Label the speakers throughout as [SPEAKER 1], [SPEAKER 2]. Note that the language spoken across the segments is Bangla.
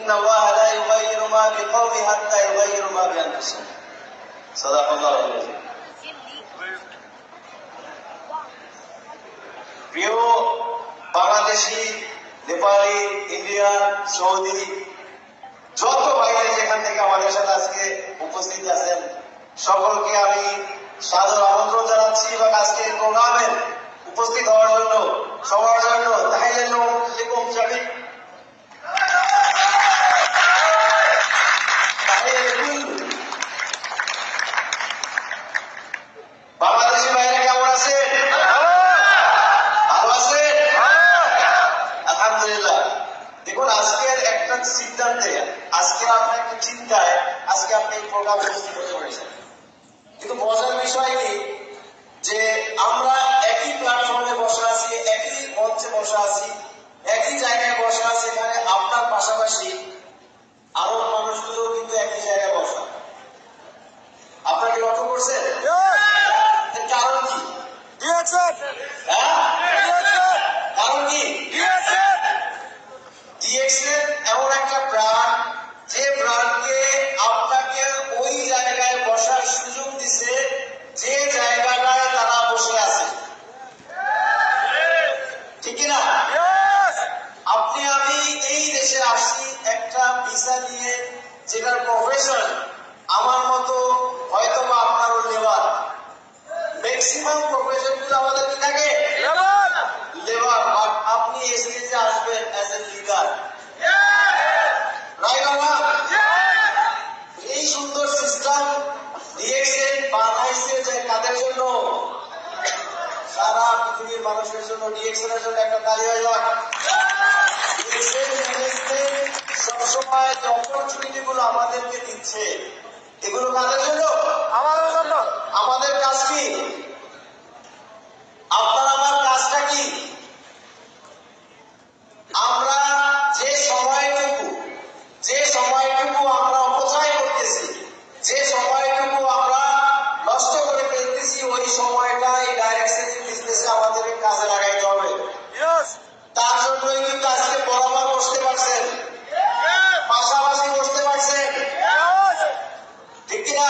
[SPEAKER 1] ইন্নাল্লাহা লা ইউগাইয়িরু মা বিকওমিন হাত্তা ইউগাইয়িরু মা বিআনফুসিহিম। সাদাকাল্লাহুল আযীম। প্রিয় বাংলাদেশি, নেপালি, ইন্ডিয়ান, সৌদি, যত ভাইরা যেখান থেকে আমাদের সাথে আজকে উপস্থিত আছেন, সকলকে আমি সাদর আমন্ত্রণ জানাচ্ছি এবং আজকের প্রোগ্রামে উপস্থিত হওয়ার জন্য, সবার জন্য তাহিয়াতুন জামি বাংলাদেশি ভাইরা কেমন আছেন? ভালো আছেন? আলহামদুলিল্লাহ। দেখুন, আজকের একটা সিদ্ধান্তে, আজকে আপনার একটা চিন্তায় আজকে আপনি এই প্রোগ্রামে উপস্থিত হতে পেরেছেন। কিন্তু মজার বিষয় কি যে আমরা একই প্ল্যাটফর্মে বসে আছি, একই মঞ্চে বসে আছি, একই জায়গায় বসে আছি, এখানে আপনার পাশাপাশি আরো মানুষগুলো কিন্তু একই জায়গায় বসা। আপনারা কি লক্ষ্য করছেন? কারণ কি? কারণ কি? ডিএক্সএল এমন একটা ব্র্যান্ড, যে ব্র্যান্ডকে আপনাকে ওই জায়গায় বসার সুযোগ দিছে যে জায়গাটায় তারা বসে আছে, ঠিক না? আপনি আমি এই দেশে আসছি একটা ভিসা নিয়ে, যেটার প্রফেশন আমার মতো হয়তো বা আপনারও লেবার। ম্যাক্সিমাম প্রফেশন গুলো আমাদের কি থাকে? লেবার। বাট আপনি স্টেজে আসবেন অ্যাজ এ লিডার, রাইট? এই সুন্দর সিস্টেম ডিএক্সএল বানাইছে যে কাদের জন্য? সারা পৃথিবীর মানুষের জন্য। ডিএক্সএল এর জন্য একটা তালি হয়ে যাক। ডিএক্সএল ম্যানেজমেন্ট সবসময় যে অপরচুনিটি গুলো আমাদেরকে দিচ্ছে, এগুলো কাদের জন্য? আমাদের জন্য। আমাদের কাজ কি? আপনার আমার কাজটা কি? আমরা যে সময়টুকু আমরা অপচয় করতেছি, যে সময়টুকু আমরা নষ্ট করে ফেলতেছি, ওই সময়টা এই ডাইরেকশন বিজনেসে আমাদের কাজে লাগাইতে হবে। তার জন্যই কিন্তু আজকে বরাবর বসতে পারছেন, পাশাপাশি বসতে পারছেন, ঠিক কিনা?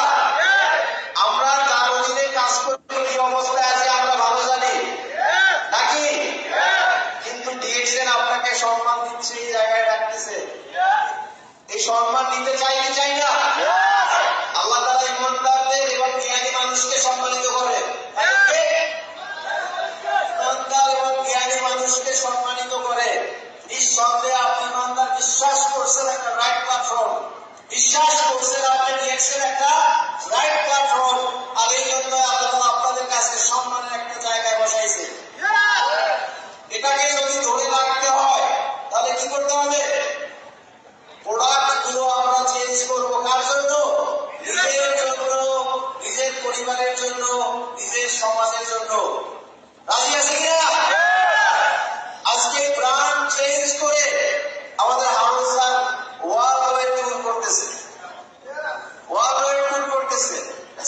[SPEAKER 1] আমরা যার অধীনে কাজ করতে কি অবস্থায় আছে আমরা ভালো জানি, নাকি? কিন্তু ডিএক্সএল আপনাকে সম্মান দিচ্ছে, এই জায়গায় রাখতেছে। এই সম্মান নিতে চাই কি চাই না? আল্লাহ তাআলা ইমানদারদের এবং জ্ঞানী মানুষকে সম্মানিত করে। ইমানদার এবং জ্ঞানী মানুষকে সম্মানিত করে। নিঃসন্দেহে আপনি ইমানদার, বিশ্বাস করছেন একটা রাইট প্ল্যাটফর্ম, বিশ্বাস করছেন আপনি ডিএক্সএল একটা রাইট প্ল্যাটফর্ম, আর এই জন্য আল্লাহ তাআলা আপনাদের কাছে সম্মানের একটা জায়গায় বসাইছে। এটাকে যদি ধরে রাখতে হয় তাহলে কি করতে হবে? প্রোডাক্ট গুলো আমরা চেঞ্জ করবো। কার জন্য? নিজের জন্য, নিজের পরিবারের জন্য, নিজের সমাজের জন্য। রাজি আছে কিনা? আজকে ব্র্যান্ড চেঞ্জ করে আমাদের Harun sir world wide tour করতেছে,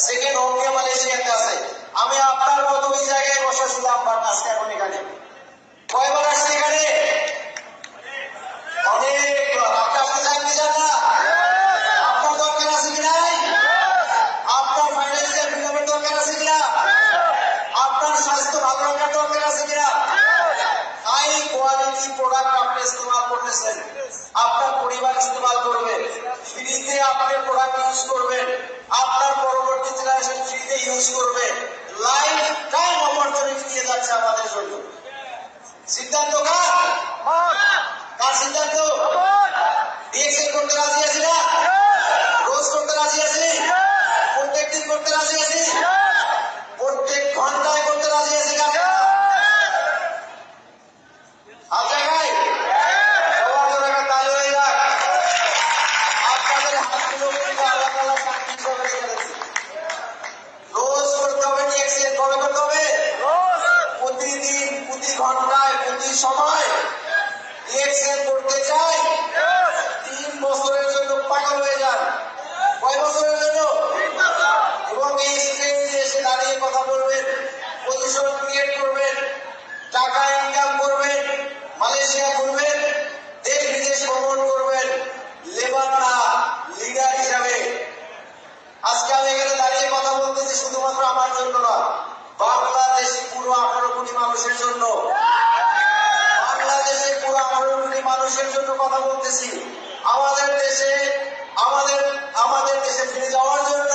[SPEAKER 1] সেকেন্ড হোমকে মালয়েশিয়াতে আছে। আমি আপনার মতো ওই জায়গায় বসেছিলাম, বাট আজকে এখন এখানে। কয়বার আসছে এখানে? অনেকবার। আপনি চান কি চান না? আপনার দরকার আছে কি নাই? আপনার ফাইন্যান্সিয়াল ফ্রিডমের দরকার আছে কিনা? আপনার স্বাস্থ্য ভালো রাখার দরকার আছে কিনা? হাই কোয়ালিটি প্রোডাক্ট আপনি ইস্তেমাল করতেছেন, আপনার পরিবার ইস্তেমাল করবে, ফ্রিতে আপনি প্রোডাক্ট ইউজ করবেন, আপনার পরবর্তী জেনারেশন ফ্রিতে ইউজ করবে। লাইফ টাইম অপরচুনিটি দিয়ে যাচ্ছে আমাদের জন্য। সিদ্ধান্ত কার? কার সিদ্ধান্ত? ডিএক্সএল করতে রাজি আছি না? রোজ করতে রাজি আছি, প্রত্যেক দিন করতে রাজি আছি, প্রত্যেক ঘন্টায় করতে রাজি আছি। আপনাদের হাতগুলো কিন্তু আল্লাহ তাআলা সাক্ষী হিসেবে রেখে দিয়েছে। রোজ করতে হবে ডিএক্সএল। কবে করতে হবে? প্রতিদিন, প্রতি ঘন্টায়, প্রতি সময় ডিএক্সএল করতে চাই। 3 বছরের জন্য পাগল হয়ে যান। কয় বছরের জন্য? এবং এই স্টেজে এসে দাঁড়িয়ে কথা বলবেন, মানুষের জন্য কথা বলতেছি। আমাদের দেশে আমাদের আমাদের দেশে ফিরে যাওয়ার জন্য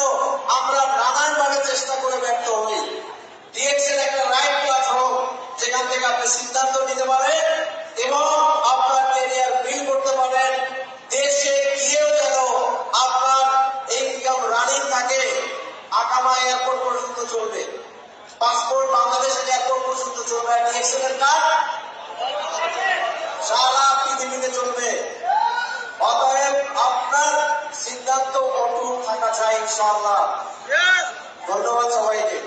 [SPEAKER 1] আমরা নানানভাবে চেষ্টা করে ব্যর্থ হই। ডিএক্সের একটা রাইট প্ল্যাটফর্ম, যেখান থেকে আপনি সিদ্ধান্ত নিতে পারেন এবং আপনার ক্যারিয়ার বিল্ড করতে পারেন। দেশে গিয়েও যেন আপনার ইনকাম রানিং থাকে। আকামা এয়ারপোর্ট পর্যন্ত চলবে, পাসপোর্ট বাংলাদেশের এয়ারপোর্ট পর্যন্ত চলবে, ডিএক্সেল এর কার্ড সারা পৃথিবীতে চলবে। অতএব আপনার সিদ্ধান্ত অটুট থাকা চাই ইনশাআল্লাহ। ধন্যবাদ সবাইকে।